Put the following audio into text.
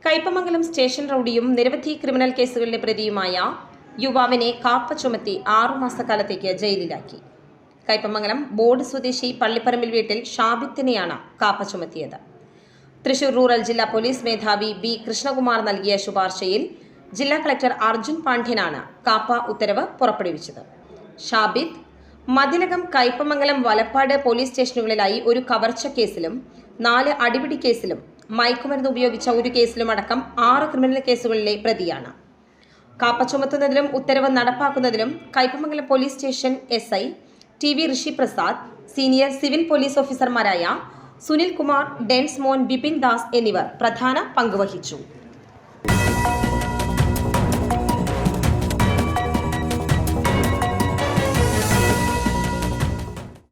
Kaipamangalam station റൌഡിയും നിരവധി criminal കേസുകളിലെ പ്രതിയുമായ യുവാവിനെ കാപ്പ ചുമത്തി 6 മാസക്കാലത്തേക്ക് ജയിലിലാക്കി. കയ്പമംഗലം ബോർഡ് സ്വദേശി പള്ളിപ്പറമ്പിൽ വീട്ടിൽ ഷാബിത്തിനെയാണ് കാപ്പ ചുമത്തിയത്. തൃശൂർ റൂറൽ ജില്ലാ പോലീസ് മേധാവി ബി കൃഷ്ണകുമാർ നൽകിയ ശുപാർശയിൽ ജില്ലാ കളക്ടർ അർജുൻ പാണ്ഡ്യനാണ് കാപ്പ ഉത്തരവ് പുറപ്പെടുവിച്ചത്. ഷാബിത്ത് മതിലകം, കയ്പമംഗലം, വലപ്പാട് പോലീസ് സ്റ്റേഷനുകളിലായി ഒരു കവർച്ച കേസിലും 4 അടിപിടി കേസിലും മയക്കുമരുന്ന് ഉപയോഗിച്ച ഒരു കേസിലുമടക്കം 6 ക്രിമിനൽ കേസുകളിലെ പ്രതിയാണ്. കാപ്പ ചുമത്തുന്നതിലും ഉത്തരവ് നടപ്പാക്കുന്നതിലും Kaipamangalam police station SI TV Rishi Prasad, senior civil police ഓഫീസർമാരായ സുനിൽ കുമാർ, ഡെൻസ് മോൻ, ബിപിൻ ദാസ് എന്നിവർ പ്രധാന പങ്കുവഹിച്ചു.